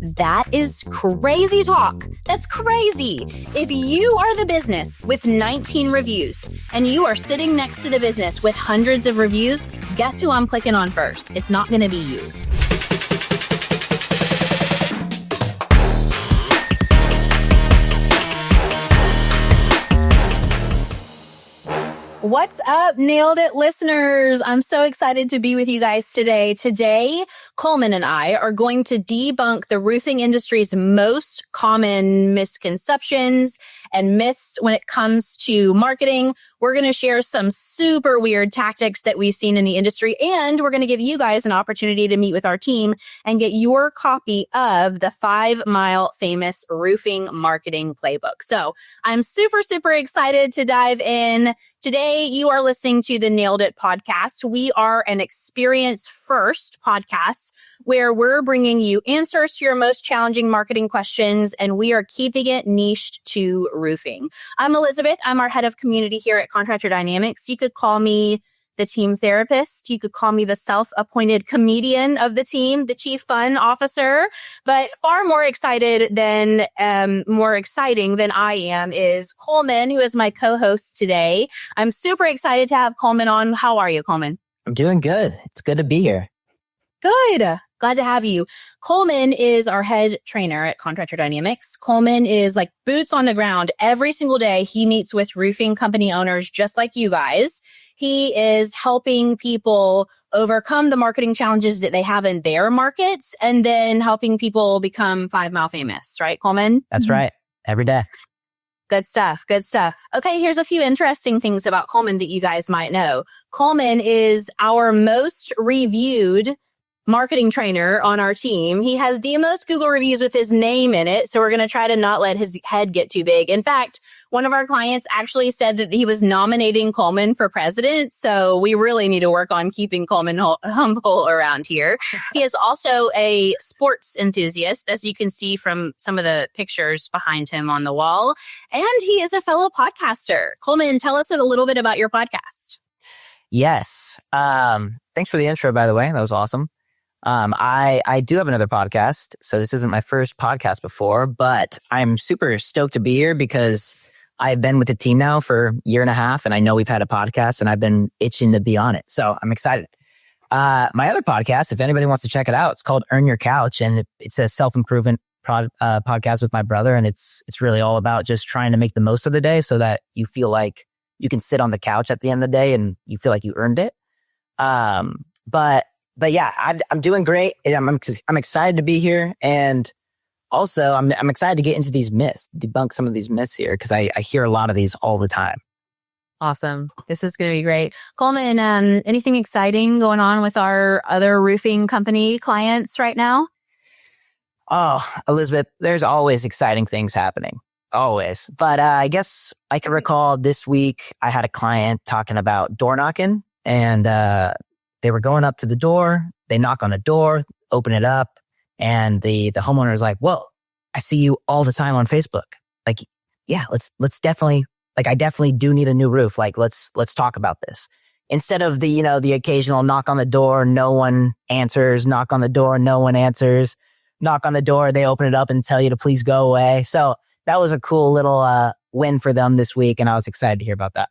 That is crazy talk. That's crazy. If you are the business with 19 reviews and you are sitting next to the business with hundreds of reviews, guess who I'm clicking on first? It's not going to be you. What's up, Nailed It listeners? I'm so excited to be with you guys today. Today, Coleman and I are going to debunk the roofing industry's most common misconceptions and myths when it comes to marketing. We're going to share some super weird tactics that we've seen in the industry, and we're going to give you guys an opportunity to meet with our team and get your copy of the 5 Mile Famous Roofing Marketing Playbook. So I'm super, super excited to dive in. Today, you are listening to the Nailed It podcast. We are an experience first podcast where we're bringing you answers to your most challenging marketing questions, and we are keeping it niched to roofing. I'm Elizabeth. I'm our head of community here at Contractor Dynamics. You could call me the team therapist. You could call me the self-appointed comedian of the team, the chief fun officer. But far more exciting than I am is Coleman, who is my co-host today. I'm super excited to have Coleman on. How are you, Coleman? I'm doing good. It's good to be here. Good. Glad to have you. Coleman is our head trainer at Contractor Dynamics. Coleman is like boots on the ground. Every single day, he meets with roofing company owners just like you guys. He is helping people overcome the marketing challenges that they have in their markets and then helping people become 5 Mile Famous, right, Coleman? That's right. Every day. Good stuff. Good stuff. Okay, here's a few interesting things about Coleman that you guys might know. Coleman is our most reviewed marketing trainer on our team. He has the most Google reviews with his name in it, so we're going to try to not let his head get too big. In fact, one of our clients actually said that he was nominating Coleman for president, so we really need to work on keeping Coleman humble around here. He is also a sports enthusiast, as you can see from some of the pictures behind him on the wall, and he is a fellow podcaster. Coleman, tell us a little bit about your podcast. Yes. Thanks for the intro, by the way. That was awesome. I do have another podcast, so this isn't my first podcast before, but I'm super stoked to be here because I've been with the team now for a year and a half, and I know we've had a podcast, and I've been itching to be on it, so I'm excited. My other podcast, if anybody wants to check it out, it's called Earn Your Couch, and it's a self-improvement podcast with my brother, and it's really all about just trying to make the most of the day so that you feel like you can sit on the couch at the end of the day and you feel like you earned it. But yeah, I'm doing great. I'm excited to be here. And also I'm excited to get into these myths, debunk some of these myths here, because I hear a lot of these all the time. Awesome. This is going to be great. Coleman, anything exciting going on with our other roofing company clients right now? Oh, Elizabeth, there's always exciting things happening. Always. But I guess I can recall this week I had a client talking about door knocking, and they were going up to the door. They knock on the door, open it up, and the homeowner is like, "Whoa, I see you all the time on Facebook. Like, yeah, let's definitely, like, I definitely do need a new roof. Like, let's talk about this." Instead of the occasional knock on the door, no one answers. Knock on the door, no one answers. Knock on the door, they open it up and tell you to please go away. So that was a cool little win for them this week, and I was excited to hear about that.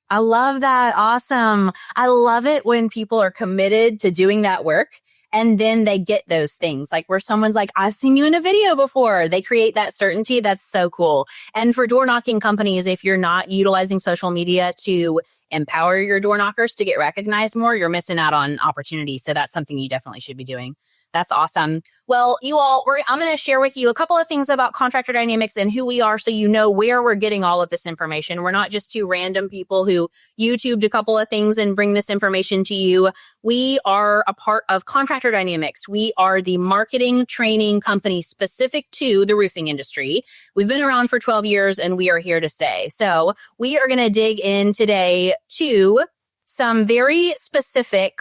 I love that. Awesome. I love it when people are committed to doing that work and then they get those things like where someone's like, I've seen you in a video before. They create that certainty. That's so cool. And for door knocking companies, if you're not utilizing social media to empower your door knockers to get recognized more, you're missing out on opportunities. So that's something you definitely should be doing. That's awesome. Well, you all, I'm going to share with you a couple of things about Contractor Dynamics and who we are so you know where we're getting all of this information. We're not just two random people who YouTubed a couple of things and bring this information to you. We are a part of Contractor Dynamics. We are the marketing training company specific to the roofing industry. We've been around for 12 years and we are here to stay. So we are going to dig in today to some very specific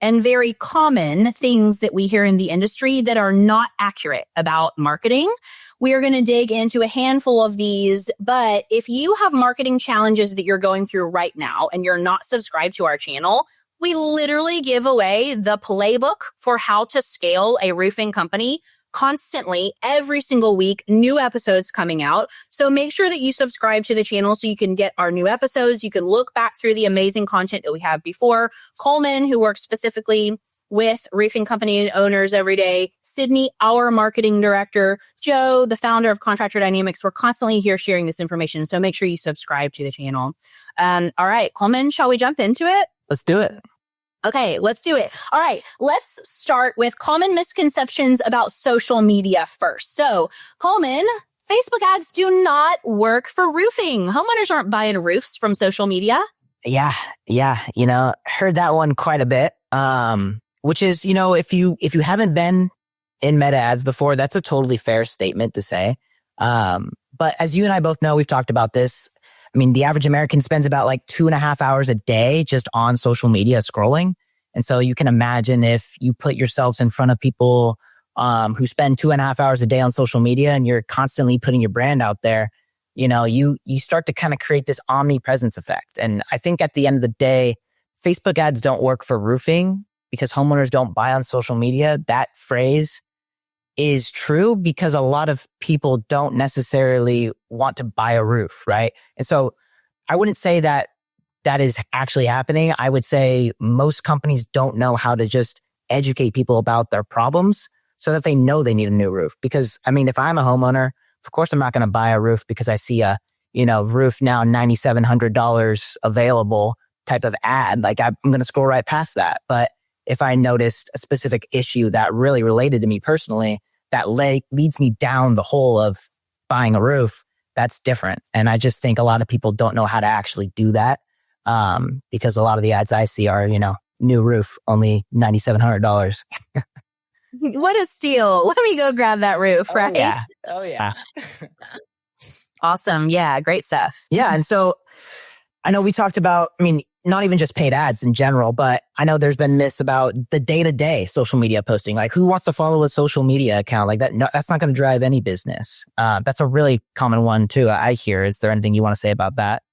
and very common things that we hear in the industry that are not accurate about marketing. We are going to dig into a handful of these, but if you have marketing challenges that you're going through right now and you're not subscribed to our channel, we literally give away the playbook for how to scale a roofing company constantly every single week, new episodes coming out. So make sure that you subscribe to the channel so you can get our new episodes. You can look back through the amazing content that we have before. Coleman, who works specifically with roofing company owners every day, Sydney, our marketing director, Joe, the founder of Contractor Dynamics. We're constantly here sharing this information. So make sure you subscribe to the channel. All right, Coleman, shall we jump into it? Let's do it. Okay, let's do it. All right, let's start with common misconceptions about social media first. So, Coleman, Facebook ads do not work for roofing. Homeowners aren't buying roofs from social media. Yeah. Heard that one quite a bit. Which is, if you haven't been in meta ads before, that's a totally fair statement to say. But as you and I both know, we've talked about this. I mean, the average American spends about like 2.5 hours a day just on social media scrolling. And so you can imagine if you put yourselves in front of people who spend 2.5 hours a day on social media and you're constantly putting your brand out there, you start to kind of create this omnipresence effect. And I think at the end of the day, Facebook ads don't work for roofing because homeowners don't buy on social media. That phrase is true because a lot of people don't necessarily want to buy a roof, right? And so I wouldn't say that is actually happening. I would say most companies don't know how to just educate people about their problems so that they know they need a new roof. Because, I mean, if I'm a homeowner, of course I'm not going to buy a roof because I see a, roof now $9,700 available type of ad. Like I'm going to scroll right past that. But if I noticed a specific issue that really related to me personally, that leads me down the hole of buying a roof, that's different. And I just think a lot of people don't know how to actually do that because a lot of the ads I see are, new roof, only $9,700. What a steal. Let me go grab that roof, right? Oh, yeah. Awesome. Yeah, great stuff. Yeah. And so I know we talked about, not even just paid ads in general, but I know there's been myths about the day-to-day social media posting. Like who wants to follow a social media account like that? No, that's not going to drive any business. That's a really common one too. I hear. Is there anything you want to say about that?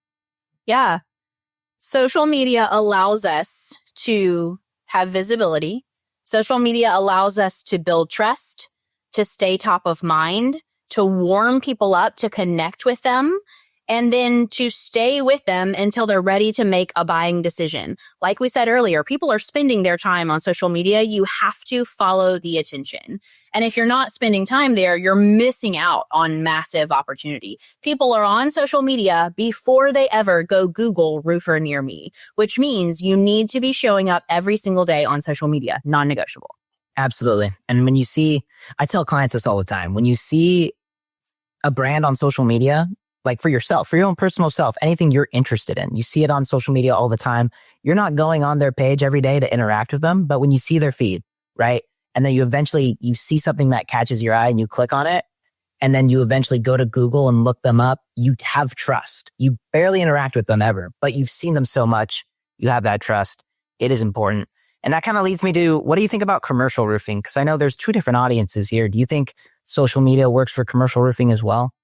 Yeah. Social media allows us to have visibility. Social media allows us to build trust, to stay top of mind, to warm people up, to connect with them, and then to stay with them until they're ready to make a buying decision. Like we said earlier, people are spending their time on social media. You have to follow the attention. And if you're not spending time there, you're missing out on massive opportunity. People are on social media before they ever go Google roofer near me, which means you need to be showing up every single day on social media, non-negotiable. Absolutely. And when you see, I tell clients this all the time, when you see a brand on social media, like for yourself, for your own personal self, anything you're interested in, you see it on social media all the time. You're not going on their page every day to interact with them, but when you see their feed, right? And then you see something that catches your eye and you click on it. And then you eventually go to Google and look them up. You have trust. You barely interact with them ever, but you've seen them so much. You have that trust. It is important. And that kind of leads me to, what do you think about commercial roofing? Because I know there's two different audiences here. Do you think social media works for commercial roofing as well?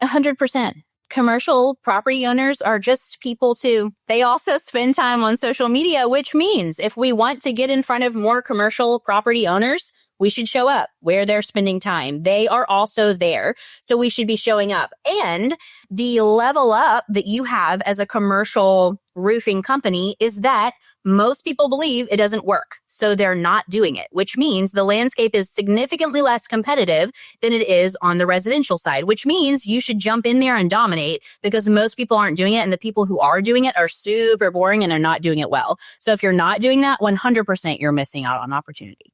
100%. Commercial property owners are just people too. They also spend time on social media, which means if we want to get in front of more commercial property owners, we should show up where they're spending time. They are also there. So we should be showing up. And the level up that you have as a commercial roofing company is that most people believe it doesn't work. So they're not doing it, which means the landscape is significantly less competitive than it is on the residential side, which means you should jump in there and dominate because most people aren't doing it. And the people who are doing it are super boring and are not doing it well. So if you're not doing that, 100% you're missing out on opportunity.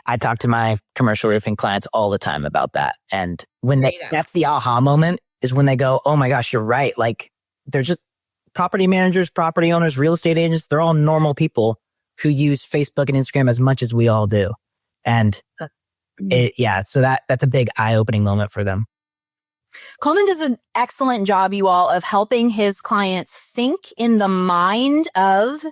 I talk to my commercial roofing clients all the time about that. And when that's the aha moment is when they go, oh my gosh, you're right. Like they're just property managers, property owners, real estate agents. They're all normal people who use Facebook and Instagram as much as we all do. And so that's a big eye-opening moment for them. Coleman does an excellent job, you all, of helping his clients think in the mind of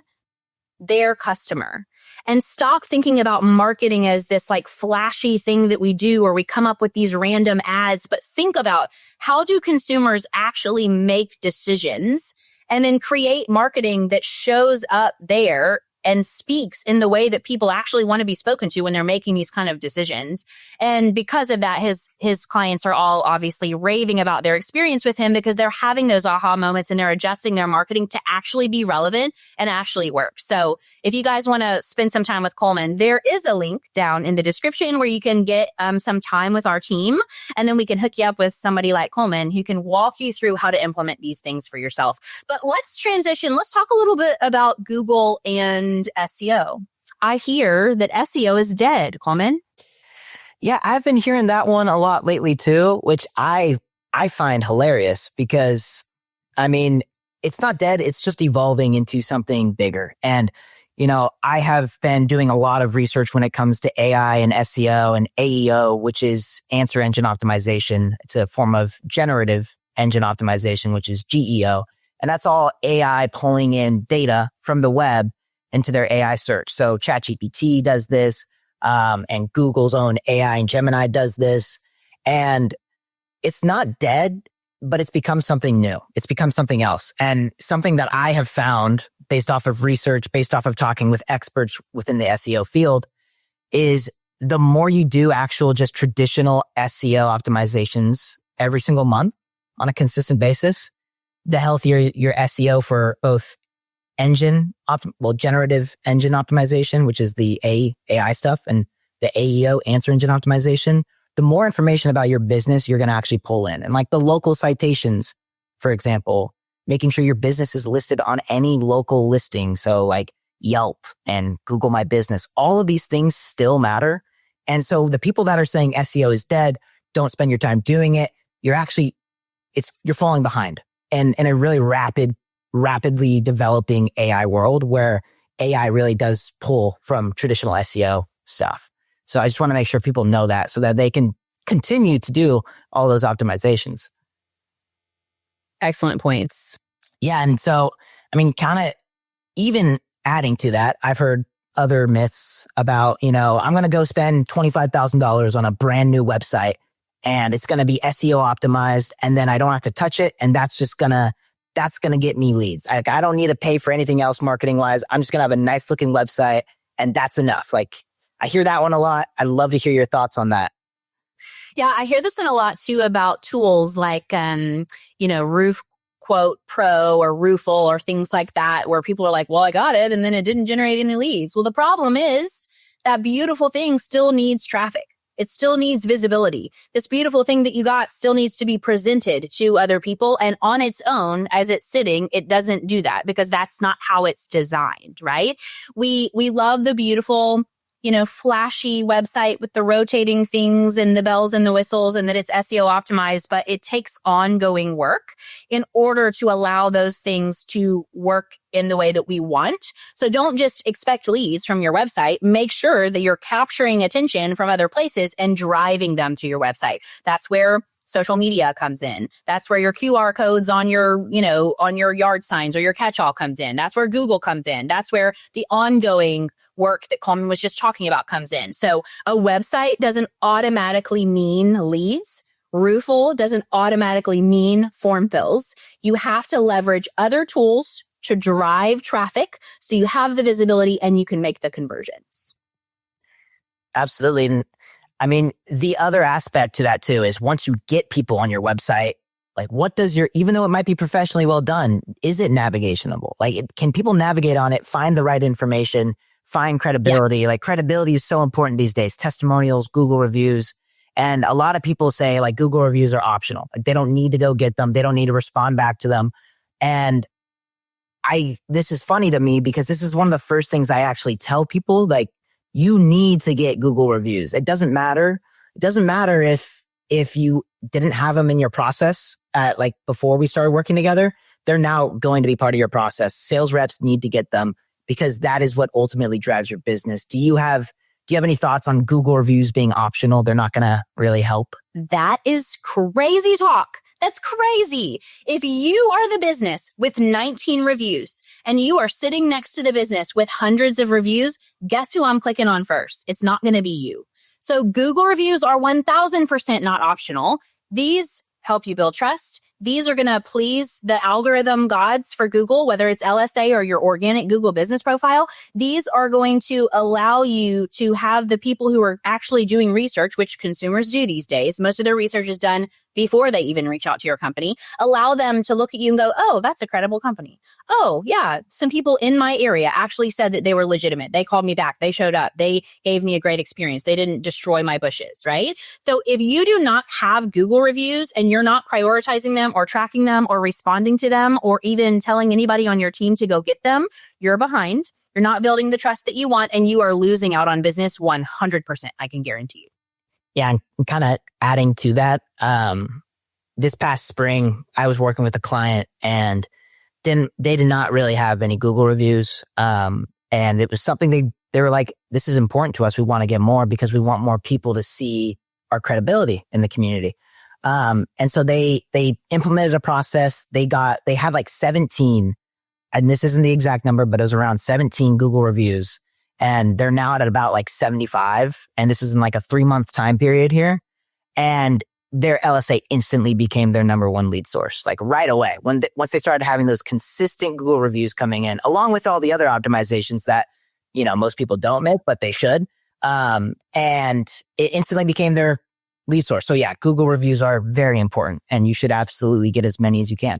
their customer and stop thinking about marketing as this like flashy thing that we do or we come up with these random ads, but think about how do consumers actually make decisions and then create marketing that shows up there and speaks in the way that people actually want to be spoken to when they're making these kind of decisions. And because of that, his clients are all obviously raving about their experience with him because they're having those aha moments and they're adjusting their marketing to actually be relevant and actually work. So if you guys want to spend some time with Coleman, there is a link down in the description where you can get some time with our team. And then we can hook you up with somebody like Coleman who can walk you through how to implement these things for yourself. But let's transition. Let's talk a little bit about Google and SEO. I hear that SEO is dead, Coleman. Yeah, I've been hearing that one a lot lately too, which I find hilarious because, I mean, it's not dead. It's just evolving into something bigger. And, you know, I have been doing a lot of research when it comes to AI and SEO and AEO, which is answer engine optimization. It's a form of generative engine optimization, which is GEO. And that's all AI pulling in data from the web into their AI search. So ChatGPT does this, and Google's own AI and Gemini does this. And it's not dead, but it's become something new. It's become something else. And something that I have found based off of research, based off of talking with experts within the SEO field, is the more you do actual just traditional SEO optimizations every single month on a consistent basis, the healthier your SEO for both generative engine optimization, which is the AI stuff, and the AEO, answer engine optimization, the more information about your business you're going to actually pull in. And like the local citations, for example, making sure your business is listed on any local listing. So like Yelp and Google My Business, all of these things still matter. And so the people that are saying SEO is dead, don't spend your time doing it. You're falling behind. And in a really rapidly developing AI world where AI really does pull from traditional SEO stuff. So I just want to make sure people know that so that they can continue to do all those optimizations. Excellent points. Yeah. And so, I mean, kind of even adding to that, I've heard other myths about, you know, I'm going to go spend $25,000 on a brand new website and it's going to be SEO optimized and then I don't have to touch it. And that's going to get me leads. Like, I don't need to pay for anything else marketing wise. I'm just going to have a nice looking website and that's enough. Like, I hear that one a lot. I'd love to hear your thoughts on that. Yeah, I hear this one a lot too about tools like, Roof Quote Pro or Roofle or things like that, where people are like, well, I got it. And then it didn't generate any leads. Well, the problem is that beautiful thing still needs traffic. It still needs visibility. This beautiful thing that you got still needs to be presented to other people. And on its own, as it's sitting, it doesn't do that because that's not how it's designed, right? We love the beautiful, flashy website with the rotating things and the bells and the whistles and that it's SEO optimized, but it takes ongoing work in order to allow those things to work in the way that we want. So don't just expect leads from your website. Make sure that you're capturing attention from other places and driving them to your website. That's where social media comes in. That's where your QR codes on your, on your yard signs or your catch-all comes in. That's where Google comes in. That's where the ongoing work that Coleman was just talking about comes in. So a website doesn't automatically mean leads. Roofle doesn't automatically mean form fills. You have to leverage other tools to drive traffic so you have the visibility and you can make the conversions. Absolutely. And I mean, the other aspect to that too is once you get people on your website, like even though it might be professionally well done, is it navigationable? Like, can people navigate on it, find the right information, find credibility? Yeah. Like, credibility is so important these days. Testimonials, Google reviews. And a lot of people say like Google reviews are optional. Like, they don't need to go get them. They don't need to respond back to them. And this is funny to me because this is one of the first things I actually tell people, like, you need to get Google reviews. It doesn't matter. It doesn't matter if you didn't have them in your process before we started working together. They're now going to be part of your process. Sales reps need to get them because that is what ultimately drives your business. Do you have any thoughts on Google reviews being optional? They're not going to really help. That is crazy talk. That's crazy. If you are the business with 19 reviews and you are sitting next to the business with hundreds of reviews, guess who I'm clicking on first? It's not going to be you. So Google reviews are 1000% not optional. These help you build trust. these are going to please the algorithm gods for Google, whether it's LSA or your organic Google business profile. These are going to allow you to have the people who are actually doing research, which consumers do these days. Most of their research is done before they even reach out to your company. Allow them to look at you and go, oh, that's a credible company. Oh, yeah, some people in my area actually said that they were legitimate. They called me back. They showed up. They gave me a great experience. They didn't destroy my bushes, right? So if you do not have Google reviews and you're not prioritizing them or tracking them or responding to them or even telling anybody on your team to go get them, you're behind. You're not building the trust that you want, and you are losing out on business 100%. I can guarantee you. Yeah, and kind of adding to that, this past spring, I was working with a client and they did not really have any Google reviews. And it was something they were like, this is important to us. We want to get more because we want more people to see our credibility in the community. And so they implemented a process. They had like 17, and this isn't the exact number, but it was around 17 Google reviews. And they're now at about like 75. And this is in like a 3-month time period here. And their LSA instantly became their number one lead source, like right away. Once they started having those consistent Google reviews coming in, along with all the other optimizations that, most people don't make, but they should. And it instantly became their lead source. So yeah, Google reviews are very important, and you should absolutely get as many as you can.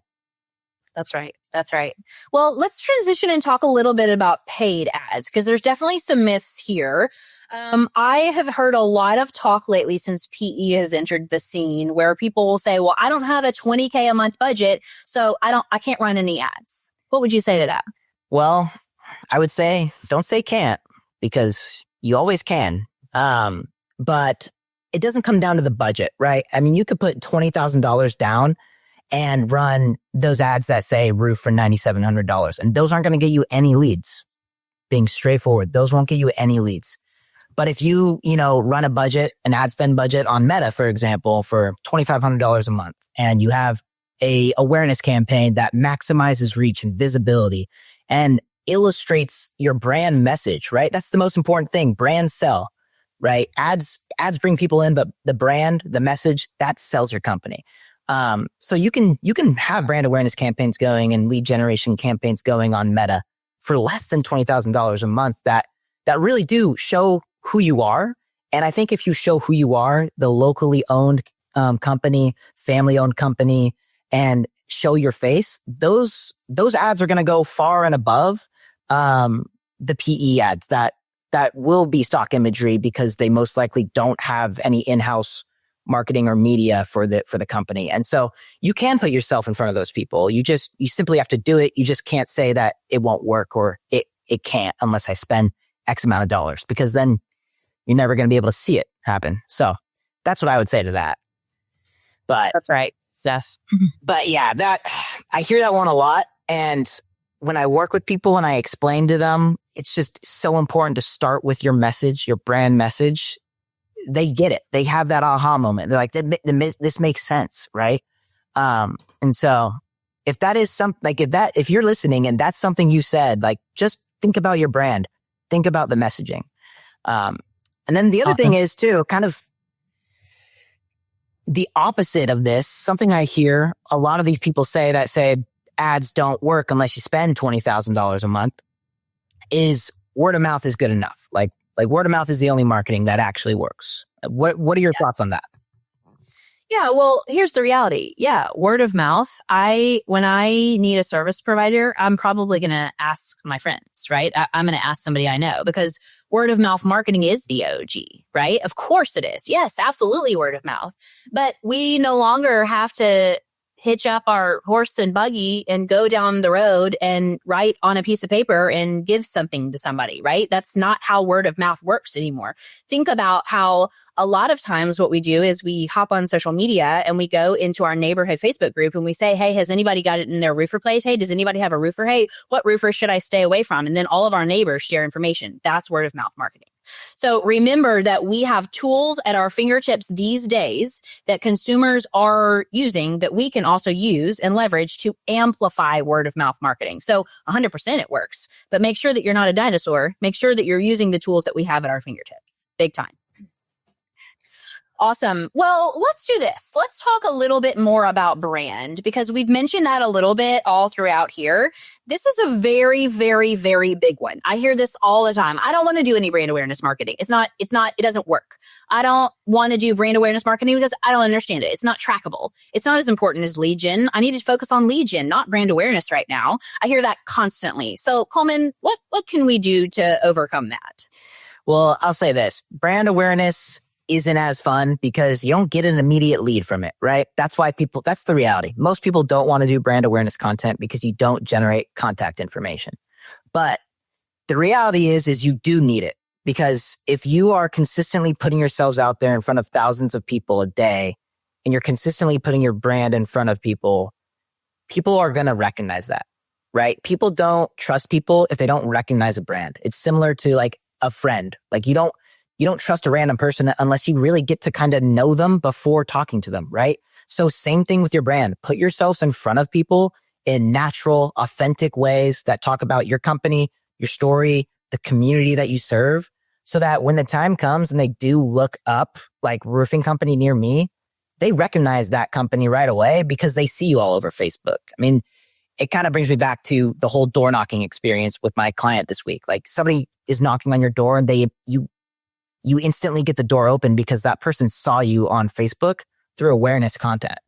That's right. That's right. Well, let's transition and talk a little bit about paid ads, because there's definitely some myths here. I have heard a lot of talk lately since PE has entered the scene where people will say, well, I don't have a $20K a month budget, so I can't run any ads. What would you say to that? Well, I would say, don't say can't, because you always can. But it doesn't come down to the budget, right? I mean, you could put $20,000 down and run those ads that say roof for $9,700. And those aren't going to get you any leads. Being straightforward, those won't get you any leads. But if you, run a budget, an ad spend budget on Meta, for example, for $2,500 a month, and you have a awareness campaign that maximizes reach and visibility and illustrates your brand message, right? That's the most important thing. Brands sell, right? Ads bring people in, but the brand, the message, that sells your company. So you can have brand awareness campaigns going and lead generation campaigns going on Meta for less than $20,000 a month that really do show who you are. And I think if you show who you are, the locally owned company, family owned company, and show your face, those ads are going to go far and above the PE ads that will be stock imagery, because they most likely don't have any in-house marketing or media for the company. And so you can put yourself in front of those people. You simply have to do it. You just can't say that it won't work or it can't unless I spend X amount of dollars, because then you're never going to be able to see it happen. So that's what I would say to that. But that's right, Steph. But yeah, I hear that one a lot. And when I work with people and I explain to them, it's just so important to start with your message, your brand message. They get it. They have that aha moment. They're like, this makes sense, right? And so if that is if you're listening and that's something you said, like, just think about your brand, think about the messaging. And then the other thing is too, kind of the opposite of this, something I hear a lot of these people say ads don't work unless you spend $20,000 a month, is word of mouth is good enough. Like word of mouth is the only marketing that actually works. What are your thoughts on that? Yeah, well, here's the reality. Yeah, word of mouth. When I need a service provider, I'm probably going to ask my friends, right? I'm going to ask somebody I know, because word of mouth marketing is the OG, right? Of course it is. Yes, absolutely word of mouth. But we no longer have to hitch up our horse and buggy and go down the road and write on a piece of paper and give something to somebody, right? That's not how word of mouth works anymore. Think about how a lot of times what we do is we hop on social media and we go into our neighborhood Facebook group and we say, hey, has anybody got it in their roofer place? Hey, does anybody have a roofer? Hey, what roofer should I stay away from? And then all of our neighbors share information. That's word of mouth marketing. So remember that we have tools at our fingertips these days that consumers are using that we can also use and leverage to amplify word of mouth marketing. So 100% it works, but make sure that you're not a dinosaur. Make sure that you're using the tools that we have at our fingertips. Big time. Awesome. Well, let's do this. Let's talk a little bit more about brand because we've mentioned that a little bit all throughout here. This is a very, very, very big one. I hear this all the time. I don't want to do any brand awareness marketing. It doesn't work. I don't want to do brand awareness marketing because I don't understand it. It's not trackable. It's not as important as lead gen. I need to focus on lead gen, not brand awareness right now. I hear that constantly. So Coleman, what can we do to overcome that? Well, I'll say this. Brand awareness isn't as fun because you don't get an immediate lead from it, right? That's the reality. Most people don't want to do brand awareness content because you don't generate contact information. But the reality is you do need it because if you are consistently putting yourselves out there in front of thousands of people a day and you're consistently putting your brand in front of people, people are going to recognize that, right? People don't trust people if they don't recognize a brand. It's similar to like a friend. Like you don't trust a random person unless you really get to kind of know them before talking to them, right? So same thing with your brand. Put yourselves in front of people in natural, authentic ways that talk about your company, your story, the community that you serve, so that when the time comes and they do look up like roofing company near me, they recognize that company right away because they see you all over Facebook. I mean, it kind of brings me back to the whole door knocking experience with my client this week. Like somebody is knocking on your door and you instantly get the door open because that person saw you on Facebook through awareness content.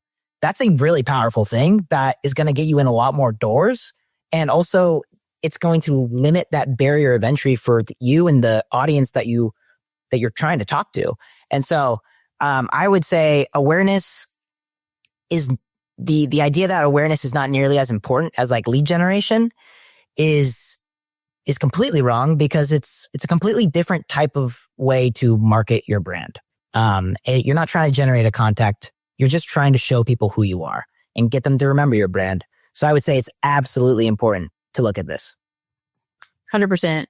That's a really powerful thing that is going to get you in a lot more doors. And also it's going to limit that barrier of entry for you and the audience that you're trying to talk to. And so, I would say awareness is the idea that awareness is not nearly as important as like lead generation is completely wrong because it's a completely different type of way to market your brand. You're not trying to generate a contact. You're just trying to show people who you are and get them to remember your brand. So I would say it's absolutely important to look at this. 100%.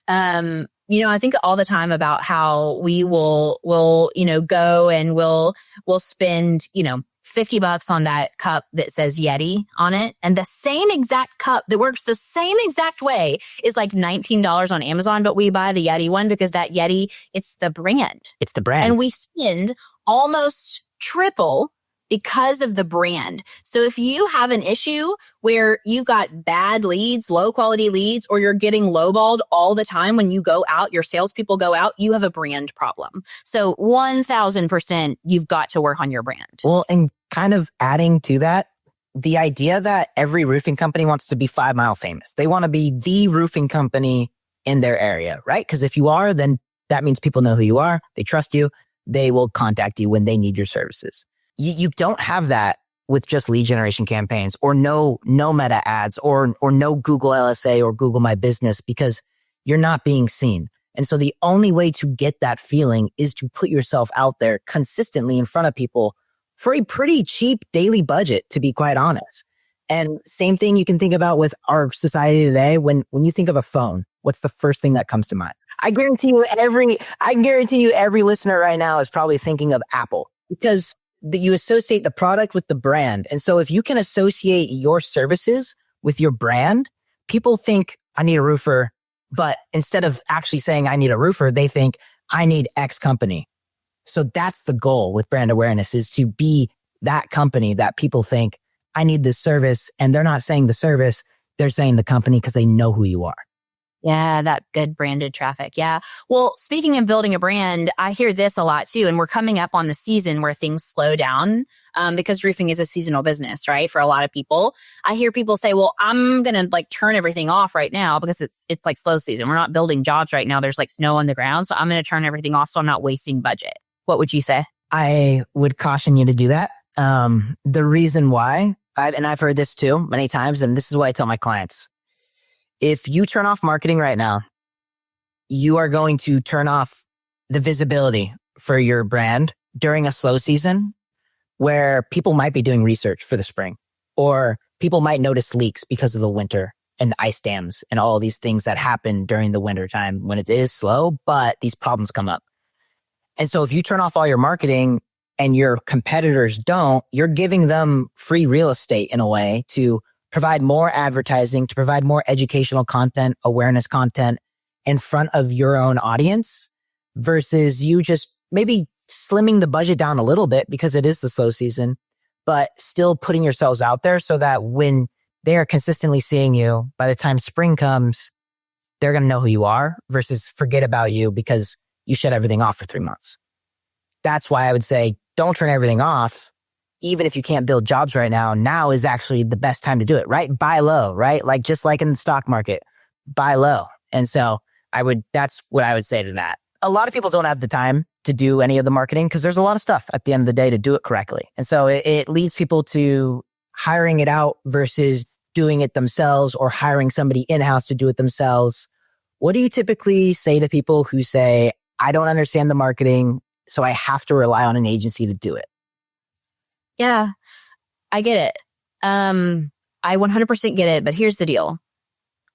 I think all the time about how we will go and we'll spend, $50 on that cup that says Yeti on it. And the same exact cup that works the same exact way is like $19 on Amazon, but we buy the Yeti one because that Yeti, it's the brand. It's the brand. And we spend almost triple because of the brand. So if you have an issue where you got bad leads, low quality leads, or you're getting lowballed all the time when you go out, your salespeople go out, you have a brand problem. So 1000% you've got to work on your brand. Well, and kind of adding to that, the idea that every roofing company wants to be 5 Mile famous. They want to be the roofing company in their area, right? Because if you are, then that means people know who you are. They trust you. They will contact you when they need your services. You don't have that with just lead generation campaigns or no meta ads or no Google LSA or Google My Business because you're not being seen. And so the only way to get that feeling is to put yourself out there consistently in front of people for a pretty cheap daily budget, to be quite honest. And same thing you can think about with our society today. When you think of a phone, what's the first thing that comes to mind? I guarantee you every listener right now is probably thinking of Apple because that you associate the product with the brand. And so if you can associate your services with your brand, people think I need a roofer, but instead of actually saying I need a roofer, they think I need X company. So that's the goal with brand awareness, is to be that company that people think I need this service, and they're not saying the service, they're saying the company because they know who you are. Yeah, that good branded traffic. Yeah. Well, speaking of building a brand, I hear this a lot too. And we're coming up on the season where things slow down because roofing is a seasonal business, right? For a lot of people. I hear people say, well, I'm going to like turn everything off right now because it's like slow season. We're not building jobs right now. There's like snow on the ground. So I'm going to turn everything off so I'm not wasting budget. What would you say? I would caution you to do that. The reason why, and I've heard this too many times, and this is what I tell my clients. If you turn off marketing right now, you are going to turn off the visibility for your brand during a slow season where people might be doing research for the spring, or people might notice leaks because of the winter and ice dams and all these things that happen during the winter time when it is slow, but these problems come up. And so if you turn off all your marketing and your competitors don't, you're giving them free real estate in a way to provide more advertising, to provide more educational content, awareness content in front of your own audience versus you just maybe slimming the budget down a little bit because it is the slow season, but still putting yourselves out there so that when they are consistently seeing you, by the time spring comes, they're going to know who you are versus forget about you because you shut everything off for 3 months. That's why I would say don't turn everything off. Even if you can't build jobs right now, now is actually the best time to do it, right? Buy low, right? Like just like in the stock market, buy low. And so that's what I would say to that. A lot of people don't have the time to do any of the marketing because there's a lot of stuff at the end of the day to do it correctly. And so it leads people to hiring it out versus doing it themselves or hiring somebody in-house to do it themselves. What do you typically say to people who say, I don't understand the marketing, so I have to rely on an agency to do it? Yeah, I get it. I 100% get it, but here's the deal.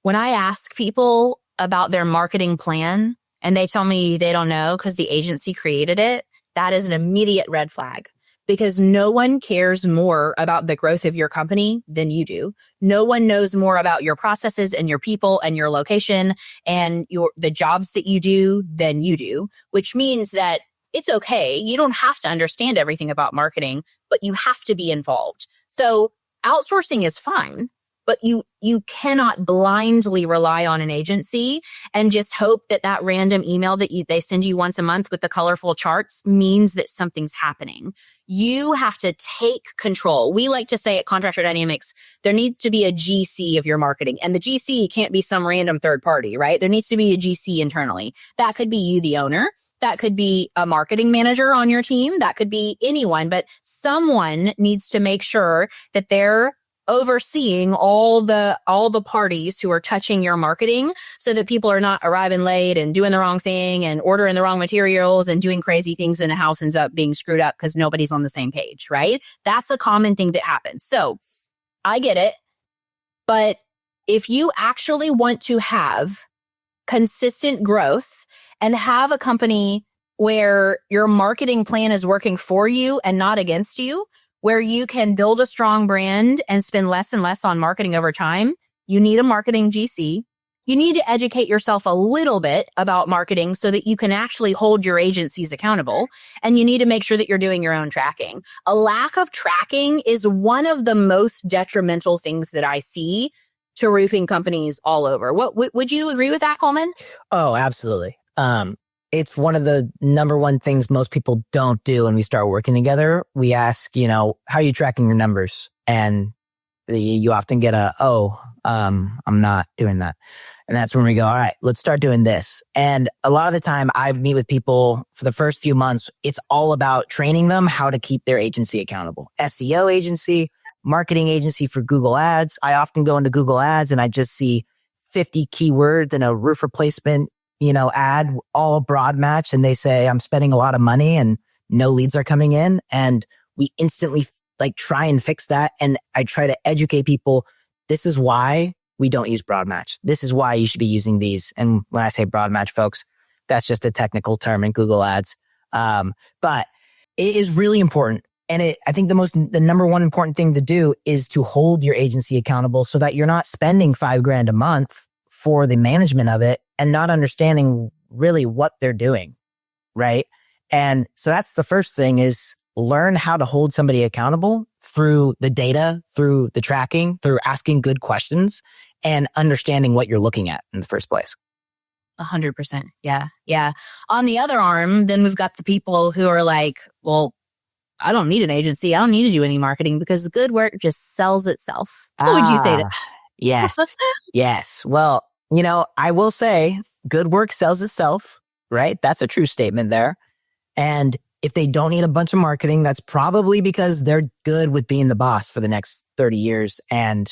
When I ask people about their marketing plan and they tell me they don't know because the agency created it, that is an immediate red flag because no one cares more about the growth of your company than you do. No one knows more about your processes and your people and your location and the jobs that you do than you do, which means that it's okay. You don't have to understand everything about marketing, but you have to be involved. So outsourcing is fine, but you cannot blindly rely on an agency and just hope that random email that they send you once a month with the colorful charts means that something's happening. You have to take control. We like to say at Contractor Dynamics, there needs to be a GC of your marketing, and the GC can't be some random third party, right? There needs to be a GC internally. That could be you, the owner. That could be a marketing manager on your team. That could be anyone, but someone needs to make sure that they're overseeing all the parties who are touching your marketing so that people are not arriving late and doing the wrong thing and ordering the wrong materials and doing crazy things and the house ends up being screwed up because nobody's on the same page, right? That's a common thing that happens. So I get it. But if you actually want to have consistent growth and have a company where your marketing plan is working for you and not against you, where you can build a strong brand and spend less and less on marketing over time, you need a marketing GC. You need to educate yourself a little bit about marketing so that you can actually hold your agencies accountable. And you need to make sure that you're doing your own tracking. A lack of tracking is one of the most detrimental things that I see to roofing companies all over. What would you agree with that, Coleman? Oh, absolutely. It's one of the number one things most people don't do when we start working together. We ask, how are you tracking your numbers? And you often get I'm not doing that. And that's when we go, all right, let's start doing this. And a lot of the time I meet with people for the first few months. It's all about training them how to keep their agency accountable. SEO agency, marketing agency for Google Ads. I often go into Google Ads and I just see 50 keywords and a roof replacement ad, all broad match. And they say, I'm spending a lot of money and no leads are coming in. And we instantly try and fix that. And I try to educate people. This is why we don't use broad match. This is why you should be using these. And when I say broad match, folks, that's just a technical term in Google Ads. But it is really important. And I think the number one important thing to do is to hold your agency accountable so that you're not spending $5,000 a month for the management of it and not understanding really what they're doing, right? And so that's the first thing is learn how to hold somebody accountable through the data, through the tracking, through asking good questions and understanding what you're looking at in the first place. 100%. Yeah. Yeah. On the other arm, then we've got the people who are like, well, I don't need an agency. I don't need to do any marketing because good work just sells itself. What would you say to that? Yes. Yes. Well, I will say good work sells itself, right? That's a true statement there. And if they don't need a bunch of marketing, that's probably because they're good with being the boss for the next 30 years and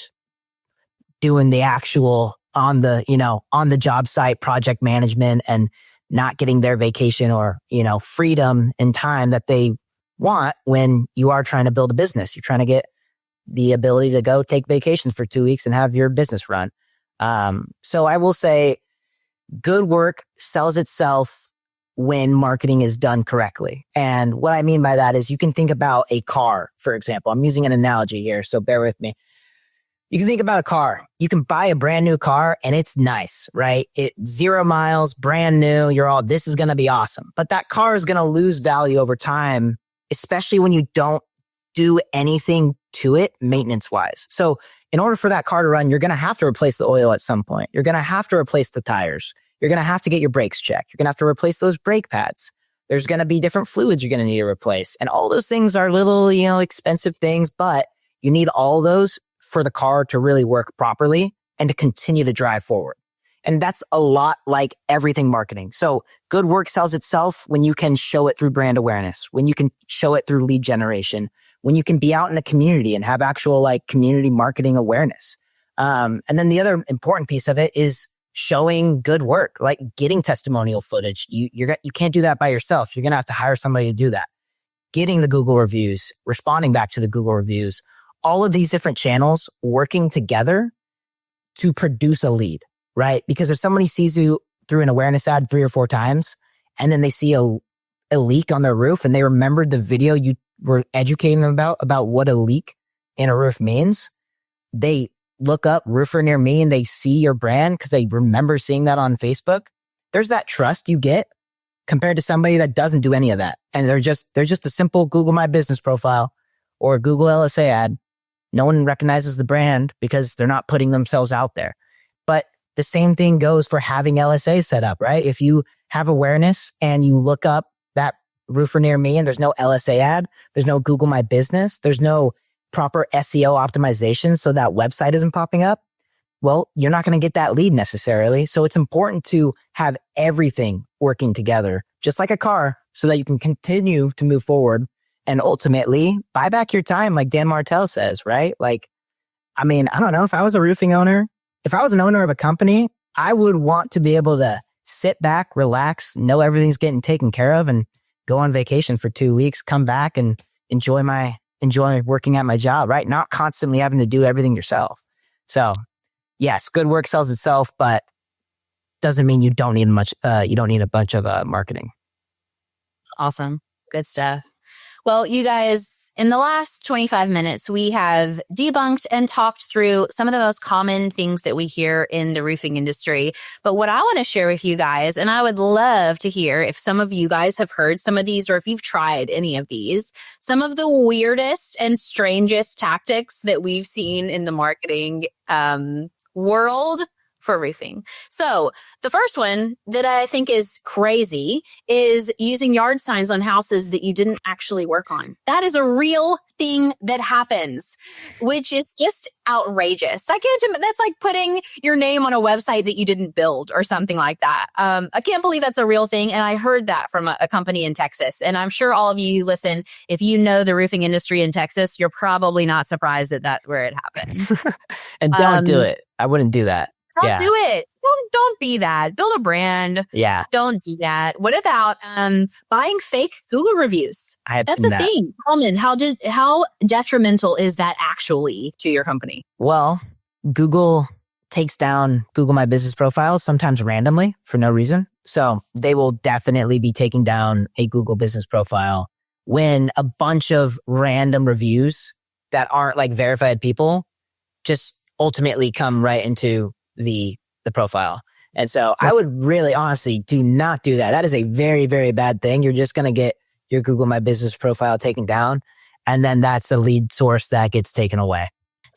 doing the actual on the job site project management and not getting their vacation or, freedom and time that they want when you are trying to build a business. You're trying to get the ability to go take vacations for 2 weeks and have your business run. So I will say good work sells itself when marketing is done correctly. And what I mean by that is you can think about a car, for example. I'm using an analogy here, so bear with me. You can think about a car. You can buy a brand new car and it's nice, right? 0 miles, brand new. You're all, this is going to be awesome. But that car is going to lose value over time, especially when you don't do anything to it maintenance wise. So in order for that car to run, you're going to have to replace the oil at some point. You're going to have to replace the tires. You're going to have to get your brakes checked. You're going to have to replace those brake pads. There's going to be different fluids you're going to need to replace. And all those things are little, expensive things, but you need all those for the car to really work properly and to continue to drive forward. And that's a lot like everything marketing. So good work sells itself when you can show it through brand awareness, when you can show it through lead generation, when you can be out in the community and have actual community marketing awareness. And then the other important piece of it is showing good work, like getting testimonial footage. You can't do that by yourself. You're going to have to hire somebody to do that. Getting the Google reviews, responding back to the Google reviews, all of these different channels working together to produce a lead, right? Because if somebody sees you through an awareness ad 3 or 4 times, and then they see a leak on their roof and they remembered the video you were educating them about what a leak in a roof means, they look up roofer near me and they see your brand because they remember seeing that on Facebook. There's that trust you get compared to somebody that doesn't do any of that. And they're just a simple Google My Business profile or a Google LSA ad. No one recognizes the brand because they're not putting themselves out there. But the same thing goes for having LSA set up, right? If you have awareness and you look up that roofer near me and there's no LSA ad, there's no Google My Business, there's no proper SEO optimization so that website isn't popping up, well, you're not going to get that lead necessarily. So it's important to have everything working together, just like a car, so that you can continue to move forward and ultimately buy back your time, like Dan Martell says, right? I don't know, if I was a roofing owner, if I was an owner of a company, I would want to be able to sit back, relax, know everything's getting taken care of, and go on vacation for 2 weeks, come back and enjoy working at my job, right? Not constantly having to do everything yourself. So yes, good work sells itself, but doesn't mean you don't need a bunch of marketing. Awesome. Good stuff. Well, you guys, in the last 25 minutes, we have debunked and talked through some of the most common things that we hear in the roofing industry. But what I want to share with you guys, and I would love to hear if some of you guys have heard some of these or if you've tried any of these, some of the weirdest and strangest tactics that we've seen in the marketing world for roofing. So the first one that I think is crazy is using yard signs on houses that you didn't actually work on. That is a real thing that happens, which is just outrageous. That's like putting your name on a website that you didn't build or something like that. I can't believe that's a real thing. And I heard that from a company in Texas. And I'm sure all of you who listen, if you know the roofing industry in Texas, you're probably not surprised that that's where it happens. And don't do it. I wouldn't do that. Don't do it. Don't be that. Build a brand. Yeah. Don't do that. What about buying fake Google reviews? That's a thing. Coleman, how detrimental is that actually to your company? Well, Google takes down Google My Business profiles sometimes randomly for no reason. So they will definitely be taking down a Google business profile when a bunch of random reviews that aren't verified people just ultimately come right into the profile. And so I would really honestly do not do that. That is a very, very bad thing. You're just going to get your Google My Business profile taken down. And then that's a lead source that gets taken away.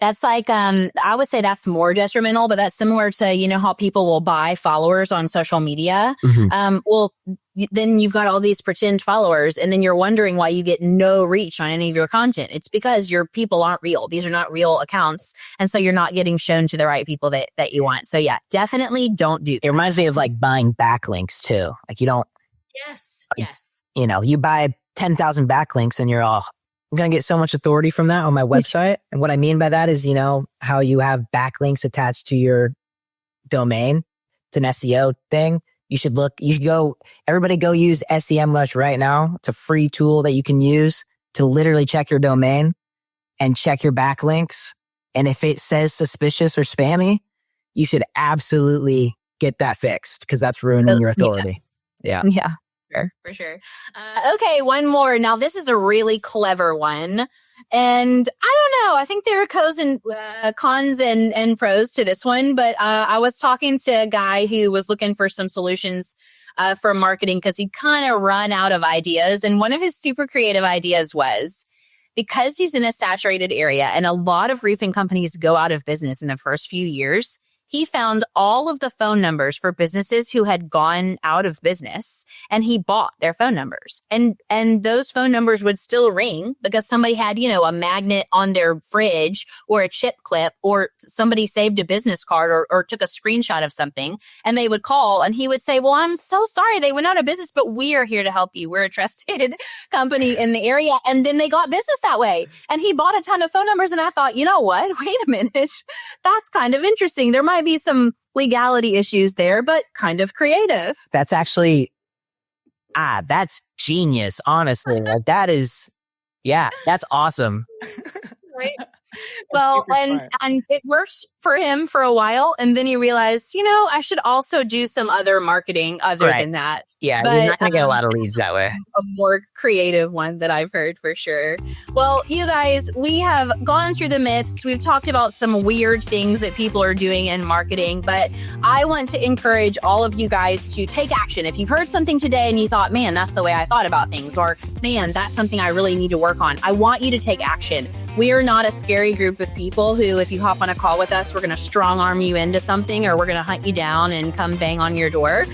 That's I would say that's more detrimental, but that's similar to, how people will buy followers on social media. Mm-hmm. Then you've got all these pretend followers and then you're wondering why you get no reach on any of your content. It's because your people aren't real. These are not real accounts. And so you're not getting shown to the right people that you want. So yeah, definitely don't do that. It reminds me of buying backlinks too. You don't. Yes. You buy 10,000 backlinks and you're all, I'm going to get so much authority from that on my website. And what I mean by that is, how you have backlinks attached to your domain. It's an SEO thing. Everybody go use SEMrush right now. It's a free tool that you can use to literally check your domain and check your backlinks. And if it says suspicious or spammy, you should absolutely get that fixed because that's ruining your authority. Yeah. Yeah. For sure. Okay, one more. Now, this is a really clever one. And I don't know. I think there are cons and pros to this one. But I was talking to a guy who was looking for some solutions for marketing because he'd kind of run out of ideas. And one of his super creative ideas was, because he's in a saturated area and a lot of roofing companies go out of business in the first few years, he found all of the phone numbers for businesses who had gone out of business, and he bought their phone numbers. And those phone numbers would still ring because somebody had, a magnet on their fridge or a chip clip, or somebody saved a business card or took a screenshot of something, and they would call and he would say, well, I'm so sorry they went out of business, but we are here to help you. We're a trusted company in the area. And then they got business that way. And he bought a ton of phone numbers. And I thought, you know what? Wait a minute. That's kind of interesting. There might be some legality issues there, but kind of creative. That's actually, that's genius, honestly. Like, that is, that's awesome. Right. Well, and it works for him for a while. And then he realized, I should also do some other marketing other than that. Yeah, but you're not going to get a lot of leads that way. A more creative one that I've heard for sure. Well, you guys, we have gone through the myths. We've talked about some weird things that people are doing in marketing, but I want to encourage all of you guys to take action. If you've heard something today and you thought, man, that's the way I thought about things, or man, that's something I really need to work on, I want you to take action. We are not a scary group of people who, if you hop on a call with us, we're going to strong arm you into something, or we're going to hunt you down and come bang on your door.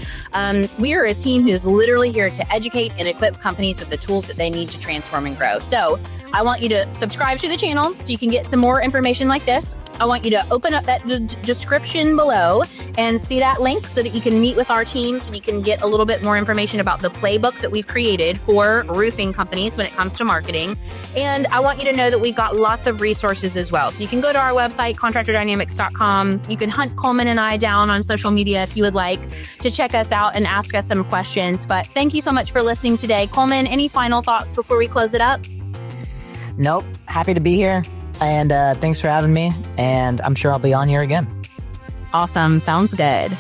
We are a team who's literally here to educate and equip companies with the tools that they need to transform and grow. So I want you to subscribe to the channel so you can get some more information like this. I want you to open up that description below and see that link so that you can meet with our team, so you can get a little bit more information about the playbook that we've created for roofing companies when it comes to marketing. And I want you to know that we've got lots of resources as well. So you can go to our website, contractordynamics.com. You can hunt Coleman and I down on social media if you would like to check us out and ask us some questions. But thank you so much for listening today. Coleman, any final thoughts before we close it up? Nope. Happy to be here. And thanks for having me. And I'm sure I'll be on here again. Awesome. Sounds good.